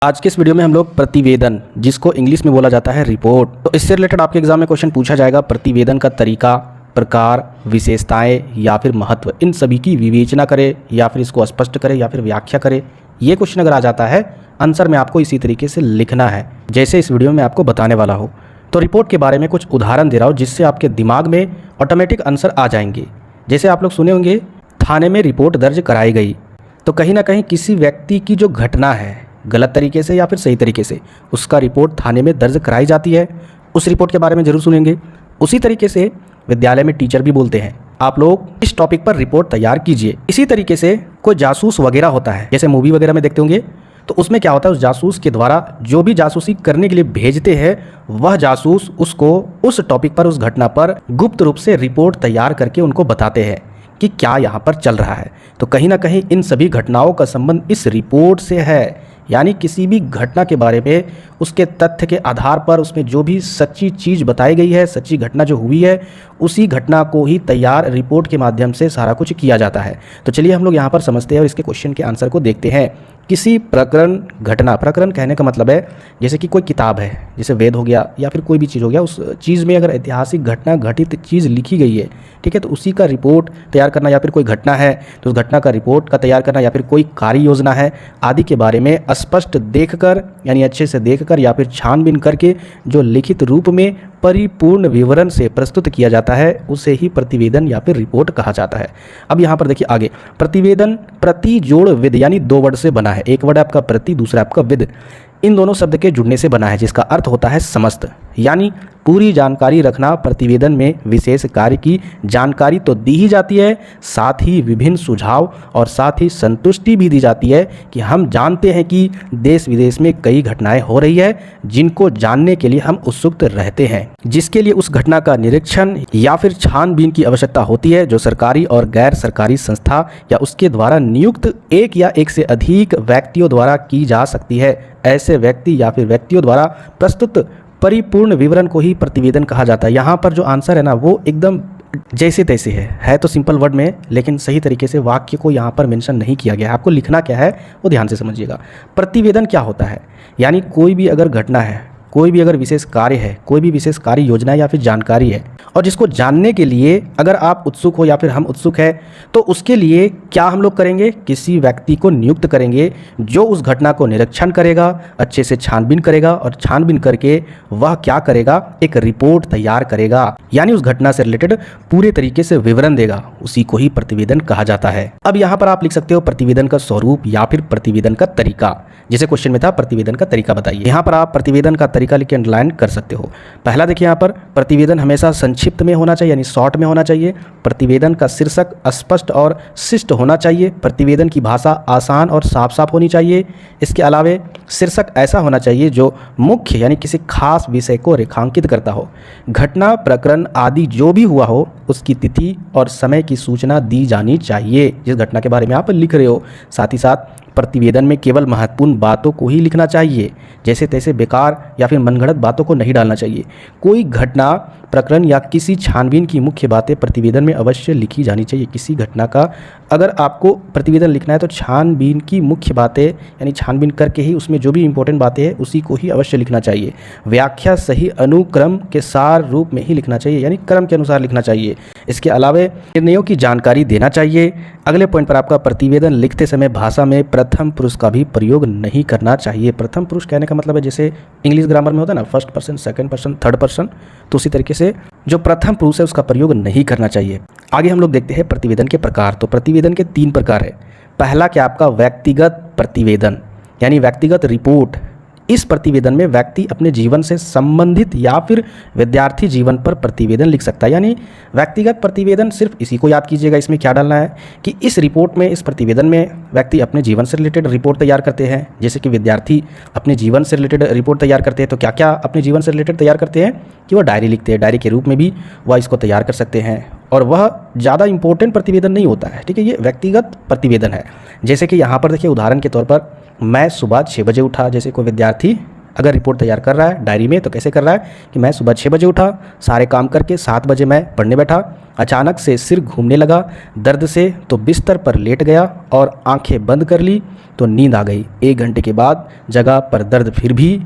आज के इस वीडियो में हम लोग प्रतिवेदन, जिसको इंग्लिश में बोला जाता है रिपोर्ट, तो इससे रिलेटेड आपके एग्जाम में क्वेश्चन पूछा जाएगा। प्रतिवेदन का तरीका, प्रकार, विशेषताएं या फिर महत्व, इन सभी की विवेचना करे या फिर इसको स्पष्ट करे या फिर व्याख्या करे। ये क्वेश्चन अगर आ जाता है, आंसर में आपको इसी तरीके से लिखना है जैसे इस वीडियो में आपको बताने वाला हो। तो रिपोर्ट के बारे में कुछ उदाहरण दे रहा हूँ जिससे आपके दिमाग में ऑटोमेटिक आंसर आ जाएंगे। जैसे आप लोग सुने होंगे, थाने में रिपोर्ट दर्ज कराई गई, तो कहीं ना कहीं किसी व्यक्ति की जो घटना है, गलत तरीके से या फिर सही तरीके से, उसका रिपोर्ट थाने में दर्ज कराई जाती है। उस रिपोर्ट के बारे में जरूर सुनेंगे। उसी तरीके से विद्यालय में टीचर भी बोलते हैं, आप लोग इस टॉपिक पर रिपोर्ट तैयार कीजिए। इसी तरीके से कोई जासूस वगैरह होता है, जैसे मूवी वगैरह में देखते होंगे, तो उसमें क्या होता है, उस जासूस के द्वारा जो भी जासूसी करने के लिए भेजते हैं, वह जासूस उसको उस टॉपिक पर, उस घटना पर गुप्त रूप से रिपोर्ट तैयार करके उनको बताते हैं कि क्या यहाँ पर चल रहा है। तो कहीं ना कहीं इन सभी घटनाओं का संबंध इस रिपोर्ट से है। यानी किसी भी घटना के बारे में उसके तथ्य के आधार पर उसमें जो भी सच्ची चीज़ बताई गई है, सच्ची घटना जो हुई है, उसी घटना को ही तैयार रिपोर्ट के माध्यम से सारा कुछ किया जाता है। तो चलिए हम लोग यहाँ पर समझते हैं और इसके क्वेश्चन के आंसर को देखते हैं। किसी प्रकरण, घटना, प्रकरण कहने का मतलब है जैसे कि कोई किताब है, जैसे वेद हो गया या फिर कोई भी चीज़ हो गया, उस चीज़ में अगर ऐतिहासिक घटना, घटित चीज़ लिखी गई है, ठीक है, तो उसी का रिपोर्ट तैयार करना, या फिर कोई घटना है तो उस घटना का रिपोर्ट का तैयार करना, या फिर कोई कार्य योजना है आदि के बारे में स्पष्ट देखकर, यानी अच्छे से देखकर या फिर छानबीन करके जो लिखित रूप में परिपूर्ण विवरण से प्रस्तुत किया जाता है, उसे ही प्रतिवेदन या फिर रिपोर्ट कहा जाता है। अब यहाँ पर देखिए आगे, प्रतिवेदन प्रति जोड़ विद, यानी दो वर्ड से बना है। एक वर्ड आपका प्रति, दूसरा आपका विद। इन दोनों शब्द के जुड़ने से बना है, जिसका अर्थ होता है समस्त, यानी पूरी जानकारी रखना। प्रतिवेदन में विशेष कार्य की जानकारी तो दी ही जाती है, साथ ही विभिन्न सुझाव और साथ ही संतुष्टि भी दी जाती है कि हम जानते हैं कि देश विदेश में कई घटनाएं हो रही है, जिनको जानने के लिए हम उत्सुक रहते हैं, जिसके लिए उस घटना का निरीक्षण या फिर छानबीन की आवश्यकता होती है, जो सरकारी और गैर सरकारी संस्था या उसके द्वारा नियुक्त एक या एक से अधिक व्यक्तियों द्वारा की जा सकती है। ऐसे व्यक्ति या फिर व्यक्तियों द्वारा प्रस्तुत परिपूर्ण विवरण को ही प्रतिवेदन कहा जाता है। यहाँ पर जो आंसर है ना, वो एकदम जैसे तैसे है तो सिंपल वर्ड में, लेकिन सही तरीके से वाक्य को यहाँ पर मेंशन नहीं किया गया है। आपको लिखना क्या है वो ध्यान से समझिएगा। प्रतिवेदन क्या होता है, यानी कोई भी अगर घटना है, कोई भी अगर विशेष कार्य है, कोई भी विशेष कार्य योजना या फिर जानकारी है, और जिसको जानने के लिए अगर आप उत्सुक हो या फिर हम उत्सुक है, तो उसके लिए क्या हम लोग करेंगे, किसी व्यक्ति को नियुक्त करेंगे जो उस घटना को निरीक्षण करेगा, अच्छे से छानबीन करेगा, और छानबीन करके वह क्या करेगा, एक रिपोर्ट तैयार करेगा, यानी उस घटना से रिलेटेड पूरे तरीके से विवरण देगा। उसी को ही प्रतिवेदन कहा जाता है। अब यहाँ पर आप लिख सकते हो प्रतिवेदन का स्वरूप या फिर प्रतिवेदन का तरीका। जैसे क्वेश्चन में था प्रतिवेदन का तरीका बताइए, यहाँ पर आप प्रतिवेदन का तरीका लिख के अंडरलाइन कर सकते हो। पहला देखिए, यहाँ पर प्रतिवेदन हमेशा संक्षिप्त में होना चाहिए, यानी शॉर्ट में होना चाहिए। प्रतिवेदन का शीर्षक स्पष्ट और शिष्ट होना चाहिए। प्रतिवेदन की भाषा आसान और साफ साफ होनी चाहिए। इसके अलावे शीर्षक ऐसा होना चाहिए जो मुख्य, यानी किसी खास विषय को रेखांकित करता हो। घटना, प्रकरण आदि जो भी हुआ हो, उसकी तिथि और समय की सूचना दी जानी चाहिए, जिस घटना के बारे में आप लिख रहे हो। साथ ही साथ प्रतिवेदन में केवल महत्वपूर्ण बातों को ही लिखना चाहिए, जैसे तैसे बेकार या फिर मनगढ़ंत बातों को नहीं डालना चाहिए। कोई घटना, प्रकरण या किसी छानबीन की मुख्य बातें प्रतिवेदन में अवश्य लिखी जानी चाहिए। किसी घटना का अगर आपको प्रतिवेदन लिखना है तो छानबीन की मुख्य बातें, यानी छानबीन करके ही उसमें जो भी इंपॉर्टेंट बातें हैं उसी को ही अवश्य लिखना चाहिए। व्याख्या सही अनुक्रम के सार रूप में ही लिखना चाहिए, यानी क्रम के अनुसार लिखना चाहिए। इसके अलावे निर्णयों की जानकारी देना चाहिए। अगले पॉइंट पर आपका प्रतिवेदन लिखते समय भाषा में प्रथम पुरुष का भी प्रयोग नहीं करना चाहिए। प्रथम पुरुष कहने का मतलब है जैसे इंग्लिश ग्रामर में होता है ना, first person, second person, third person, तो उसी तरीके से जो प्रथम पुरुष है उसका प्रयोग नहीं करना चाहिए। आगे हम लोग देखते हैं प्रतिवेदन के प्रकार। तो प्रतिवेदन के 3 प्रकार है। पहला क्या आपका व्यक्तिगत प्रतिवेदन, यानी व्यक्तिगत रिपोर्ट। इस प्रतिवेदन में व्यक्ति अपने जीवन से संबंधित या फिर विद्यार्थी जीवन पर प्रतिवेदन लिख सकता है। यानी व्यक्तिगत प्रतिवेदन, सिर्फ इसी को याद कीजिएगा। इसमें क्या डालना है कि इस रिपोर्ट में, इस प्रतिवेदन में व्यक्ति अपने जीवन से रिलेटेड रिपोर्ट तैयार करते हैं। जैसे कि विद्यार्थी अपने जीवन से रिलेटेड रिपोर्ट तैयार करते हैं, तो क्या क्या अपने जीवन से रिलेटेड तैयार करते हैं कि वह डायरी लिखते हैं। डायरी के रूप में भी वह इसको तैयार कर सकते हैं, और वह ज़्यादा इंपॉर्टेंट प्रतिवेदन नहीं होता है, ठीक है। ये व्यक्तिगत प्रतिवेदन है। जैसे कि यहाँ पर देखिए, उदाहरण के तौर पर मैं सुबह 6 बजे उठा, जैसे कोई विद्यार्थी अगर रिपोर्ट तैयार कर रहा है डायरी में तो कैसे कर रहा है कि मैं सुबह 6 बजे उठा, सारे काम करके 7 बजे मैं पढ़ने बैठा, अचानक से सिर घूमने लगा दर्द से तो बिस्तर पर लेट गया और आंखें बंद कर ली तो नींद आ गई। 1 घंटे के बाद जगह पर दर्द फिर भी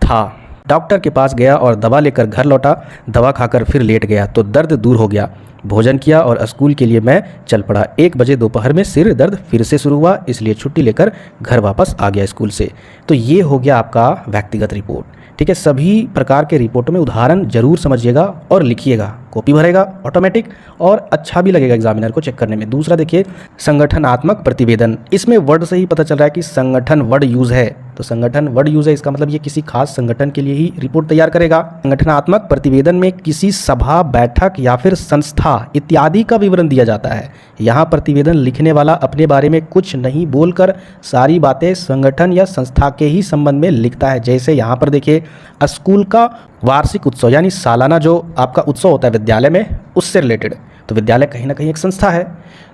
था। डॉक्टर के पास गया और दवा लेकर घर लौटा, दवा खाकर फिर लेट गया तो दर्द दूर हो गया। भोजन किया और स्कूल के लिए मैं चल पड़ा। 1 बजे दोपहर में सिर दर्द फिर से शुरू हुआ, इसलिए छुट्टी लेकर घर वापस आ गया स्कूल से। तो ये हो गया आपका व्यक्तिगत रिपोर्ट। ठीक है, सभी प्रकार के रिपोर्ट में उदाहरण जरूर समझिएगा और लिखिएगा, कॉपी भरेगा ऑटोमेटिक और अच्छा भी लगेगा एग्जामिनर को चेक करने में। दूसरा देखिए संगठनात्मक प्रतिवेदन। इसमें वर्ड से ही पता चल रहा है कि संगठन वर्ड यूज़ है, तो संगठन वर्ड यूज़ है इसका मतलब ये किसी खास संगठन के लिए ही रिपोर्ट तैयार करेगा। संगठनात्मक प्रतिवेदन में किसी सभा, बैठक या फिर संस्था इत्यादि का विवरण दिया जाता है। यहाँ प्रतिवेदन लिखने वाला अपने बारे में कुछ नहीं बोलकर सारी बातें संगठन या संस्था के ही संबंध में लिखता है। जैसे यहाँ पर देखिए स्कूल का वार्षिक उत्सव यानी सालाना जो आपका उत्सव होता है विद्यालय में, उससे रिलेटेड, तो विद्यालय कहीं ना कहीं एक संस्था है,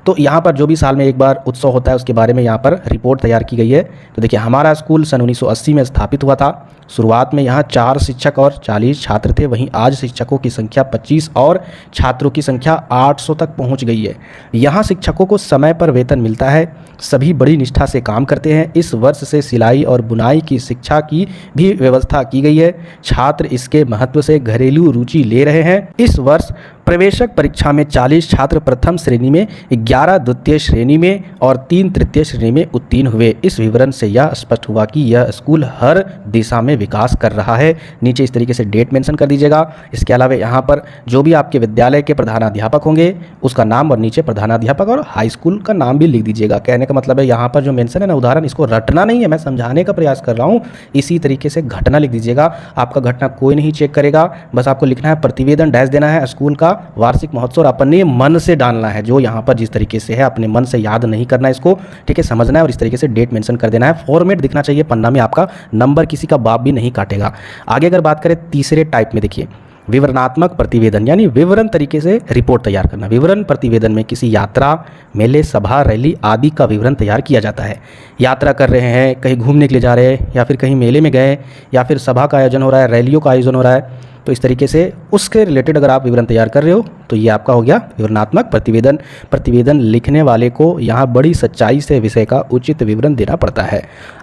तो यहाँ पर जो भी साल में एक बार उत्सव होता है उसके बारे में यहाँ पर रिपोर्ट तैयार की गई है। तो देखिए हमारा स्कूल सन 1980 में स्थापित हुआ था। शुरुआत में यहाँ 4 शिक्षक और 40 छात्र थे, वहीं आज शिक्षकों की संख्या 25 और छात्रों की संख्या 800 तक पहुँच गई है। यहाँ शिक्षकों को समय पर वेतन मिलता है, सभी बड़ी निष्ठा से काम करते हैं। इस वर्ष से सिलाई और बुनाई की शिक्षा की भी व्यवस्था की गई है। छात्र इसके महत्व से घरेलू रुचि ले रहे हैं। इस वर्ष प्रवेशक परीक्षा में 40 छात्र प्रथम श्रेणी में, 11 द्वितीय श्रेणी में और 3 तृतीय श्रेणी में उत्तीर्ण हुए। इस विवरण से यह स्पष्ट हुआ कि यह स्कूल हर दिशा में विकास कर रहा है। नीचे इस तरीके से डेट मेंशन कर दीजिएगा। इसके अलावा यहाँ पर जो भी आपके विद्यालय के प्रधानाध्यापक होंगे उसका नाम और नीचे प्रधानाध्यापक और हाई स्कूल का नाम भी लिख दीजिएगा। कहने का मतलब है यहाँ पर जो मेंशन है ना उदाहरण, इसको रटना नहीं है, मैं समझाने का प्रयास कर रहा हूँ। इसी तरीके से घटना लिख दीजिएगा। आपका घटना कोई नहीं चेक करेगा, बस आपको लिखना है प्रतिवेदन डैश देना है स्कूल का वार्षिक महोत्सव और अपने मन से डालना है। जो यहाँ पर जिस तरीके से है अपने मन से याद नहीं करना है इसको, ठीक है, समझना है और इस तरीके से डेट मेंशन कर देना है। फॉर्मेट दिखना चाहिए पन्ना में, आपका नंबर किसी का बाप भी नहीं काटेगा। आगे अगर बात करें तीसरे टाइप में, देखिए विवरणात्मक प्रतिवेदन यानी विवरण तरीके से रिपोर्ट तैयार करना। विवरण प्रतिवेदन में किसी यात्रा, मेले, सभा, रैली आदि का विवरण तैयार किया जाता है। यात्रा कर रहे हैं, कहीं घूमने के लिए जा रहे हैं या फिर कहीं मेले में गए या फिर सभा का आयोजन हो रहा है, रैलियों का आयोजन हो रहा है, तो इस तरीके से उसके रिलेटेड अगर आप विवरण तैयार कर रहे हो तो ये आपका हो गया विवरणात्मक प्रतिवेदन। प्रतिवेदन लिखने वाले को यहाँ बड़ी सच्चाई से विषय का उचित विवरण देना पड़ता है।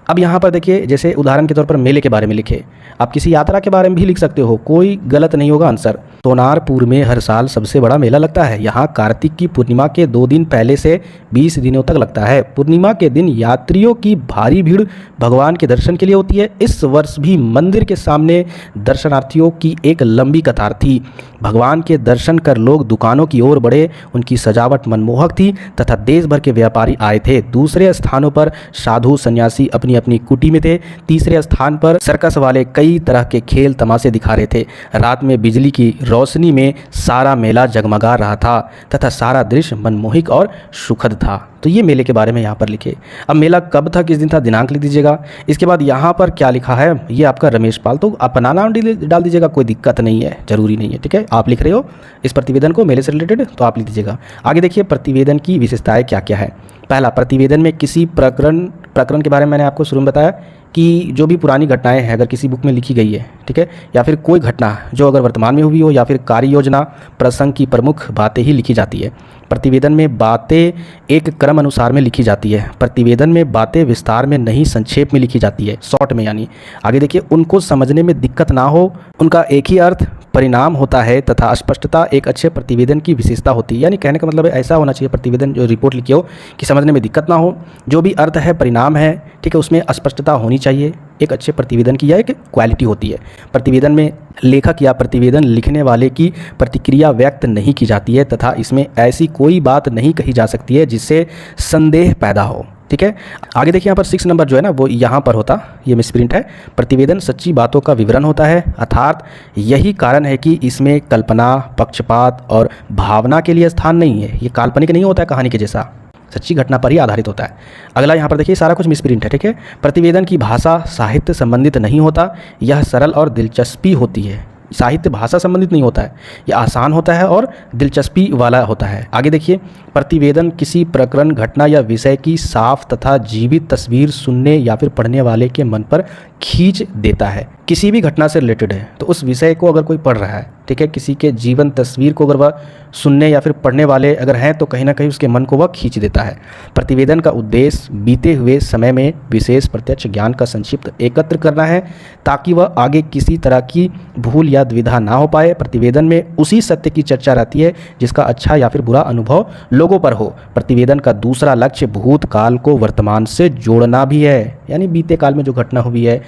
अब यहाँ पर देखिए जैसे उदाहरण के तौर पर मेले के बारे में लिखे, आप किसी यात्रा के बारे में भी लिख सकते हो, कोई गलत नहीं होगा आंसर। सोनारपुर में हर साल सबसे बड़ा मेला लगता है। यहाँ कार्तिक की पूर्णिमा के 2 दिन पहले से 20 दिनों तक लगता है। पूर्णिमा के दिन यात्रियों की भारी भीड़ भगवान के दर्शन के लिए होती है। इस वर्ष भी मंदिर के सामने दर्शनार्थियों की एक लंबी कतार थी। भगवान के दर्शन कर लोग दुकानों की ओर बढ़े, उनकी सजावट मनमोहक थी तथा देश भर के व्यापारी आए थे। दूसरे स्थानों पर साधु सन्यासी अपनी अपनी कुटी में थे। तीसरे स्थान पर सर्कस वाले कई तरह के खेल तमाशे दिखा रहे थे। रात में बिजली की रोशनी में सारा मेला जगमगा रहा था तथा सारा दृश्य मनमोहक और सुखद था। तो ये मेले के बारे में यहाँ पर लिखे। अब मेला कब था, किस दिन था, दिनांक लिख दीजिएगा। इसके बाद यहाँ पर क्या लिखा है, ये आपका रमेश पाल, तो अपना नाम डाल दीजिएगा, कोई दिक्कत नहीं है, जरूरी नहीं है, ठीक है। आप लिख रहे हो इस प्रतिवेदन को मेले से रिलेटेड तो आप लिख दीजिएगा। आगे देखिए प्रतिवेदन की विशेषताएं क्या क्या है। पहला, प्रतिवेदन में किसी प्रकरण के बारे में मैंने आपको शुरू में बताया कि जो भी पुरानी घटनाएं हैं अगर किसी बुक में लिखी गई है, ठीक है, या फिर कोई घटना जो अगर वर्तमान में हुई हो या फिर कार्य योजना प्रसंग की प्रमुख बातें ही लिखी जाती है। प्रतिवेदन में बातें एक क्रम अनुसार में लिखी जाती है। प्रतिवेदन में बातें विस्तार में नहीं संक्षेप में लिखी जाती है, शॉर्ट में यानी। आगे देखिए उनको समझने में दिक्कत ना हो, उनका एक ही अर्थ परिणाम होता है तथा स्पष्टता एक अच्छे प्रतिवेदन की विशेषता होती है। यानी कहने का मतलब ऐसा होना चाहिए प्रतिवेदन जो रिपोर्ट लिखी हो कि समझने में दिक्कत ना हो, जो भी अर्थ है परिणाम है, ठीक है, उसमें स्पष्टता होनी चाहिए। एक अच्छे प्रतिवेदन की यह एक क्वालिटी होती है। प्रतिवेदन में लेखक या प्रतिवेदन लिखने वाले की प्रतिक्रिया व्यक्त नहीं की जाती है तथा इसमें ऐसी कोई बात नहीं कही जा सकती है जिससे संदेह पैदा हो, ठीक है। आगे देखिए यहाँ पर 6 नंबर जो है ना वो यहाँ पर होता, ये मिसप्रिंट है। प्रतिवेदन सच्ची बातों का विवरण होता है, अर्थात यही कारण है कि इसमें कल्पना, पक्षपात और भावना के लिए स्थान नहीं है। ये काल्पनिक नहीं होता है कहानी के जैसा, सच्ची घटना पर ही आधारित होता है। अगला यहाँ पर देखिए सारा कुछ मिसप्रिंट है, ठीक है। प्रतिवेदन की भाषा साहित्य संबंधित नहीं होता, यह सरल और दिलचस्पी होती है। साहित्य भाषा संबंधित नहीं होता है, ये आसान होता है और दिलचस्पी वाला होता है। आगे देखिए, प्रतिवेदन किसी प्रकरण, घटना या विषय की साफ तथा जीवित तस्वीर सुनने या फिर पढ़ने वाले के मन पर खींच देता है। किसी भी घटना से रिलेटेड है तो उस विषय को अगर कोई पढ़ रहा है, ठीक है, किसी के जीवन तस्वीर को अगर वह सुनने या फिर पढ़ने वाले अगर हैं तो कहीं ना कहीं उसके मन को वह खींच देता है। प्रतिवेदन का उद्देश्य बीते हुए समय में विशेष प्रत्यक्ष ज्ञान का संक्षिप्त एकत्र करना है ताकि वह आगे किसी तरह की भूल या दुविधा ना हो पाए। प्रतिवेदन में उसी सत्य की चर्चा रहती है जिसका अच्छा या फिर बुरा अनुभव लोगों पर हो। प्रतिवेदन का दूसरा लक्ष्य भूतकाल को वर्तमान से जोड़ना भी है, यानी बीते काल में जो घटना हुई है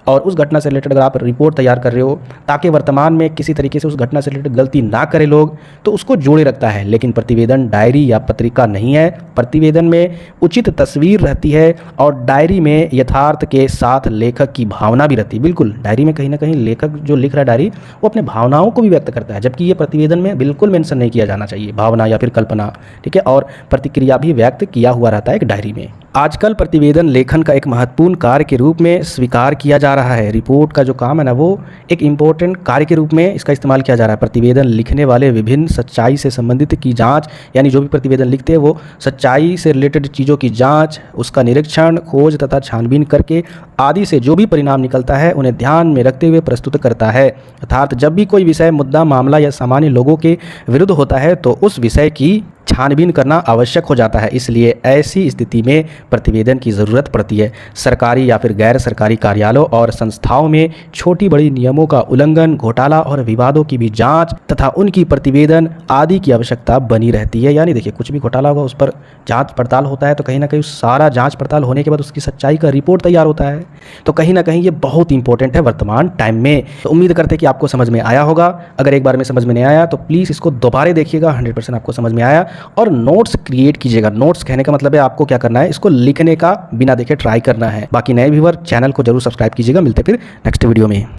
और उस घटना से रिलेटेड अगर आप रिपोर्ट तैयार कर रहे हो ताकि वर्तमान में किसी तरीके से उस घटना से रिलेटेड गलती ना करे लोग, तो उसको जोड़े रखता है। लेकिन प्रतिवेदन डायरी या पत्रिका नहीं है। प्रतिवेदन में उचित तस्वीर रहती है और डायरी में यथार्थ के साथ लेखक की भावना भी रहती है। बिल्कुल, डायरी में कहीं ना कहीं लेखक जो लिख रहा है डायरी, वो अपने भावनाओं को भी व्यक्त करता है, जबकि ये प्रतिवेदन में बिल्कुल मेंशन नहीं किया जाना चाहिए, भावना या फिर कल्पना, ठीक है, और प्रतिक्रिया भी व्यक्त किया हुआ रहता है एक डायरी में। आजकल प्रतिवेदन लेखन का एक महत्वपूर्ण कार्य के रूप में स्वीकार किया जा रहा है। रिपोर्ट का जो काम है ना, वो एक इम्पोर्टेंट कार्य के रूप में इसका इस्तेमाल किया जा रहा है। प्रतिवेदन लिखने वाले विभिन्न सच्चाई से संबंधित की जांच, यानी जो भी प्रतिवेदन लिखते हैं वो सच्चाई से रिलेटेड चीज़ों की जांच, उसका निरीक्षण, खोज तथा छानबीन करके आदि से जो भी परिणाम निकलता है उन्हें ध्यान में रखते हुए प्रस्तुत करता है। अर्थात जब भी कोई विषय, मुद्दा, मामला या सामान्य लोगों के विरुद्ध होता है तो उस विषय की छानबीन करना आवश्यक हो जाता है। इसलिए ऐसी स्थिति में प्रतिवेदन की ज़रूरत पड़ती है। सरकारी या फिर गैर सरकारी कार्यालयों और संस्थाओं में छोटी बड़ी नियमों का उल्लंघन, घोटाला और विवादों की भी जांच तथा उनकी प्रतिवेदन आदि की आवश्यकता बनी रहती है। यानी देखिए, कुछ भी घोटाला होगा उस पर जांच पड़ताल होता है, तो कहीं ना कहीं सारा जांच पड़ताल होने के बाद उसकी सच्चाई का रिपोर्ट तैयार होता है। तो कहीं ना कहीं ये बहुत इंपॉर्टेंट है वर्तमान टाइम में। तो उम्मीद करते हैं कि आपको समझ में आया होगा। अगर एक बार में समझ में नहीं आया तो प्लीज़ इसको दोबारा देखिएगा, 100% आपको समझ में आया। और नोट्स क्रिएट कीजिएगा। नोट्स कहने का मतलब है आपको क्या करना है, इसको लिखने का बिना देखे ट्राई करना है। बाकी नए व्यूअर चैनल को जरूर सब्सक्राइब कीजिएगा। मिलते फिर नेक्स्ट वीडियो में।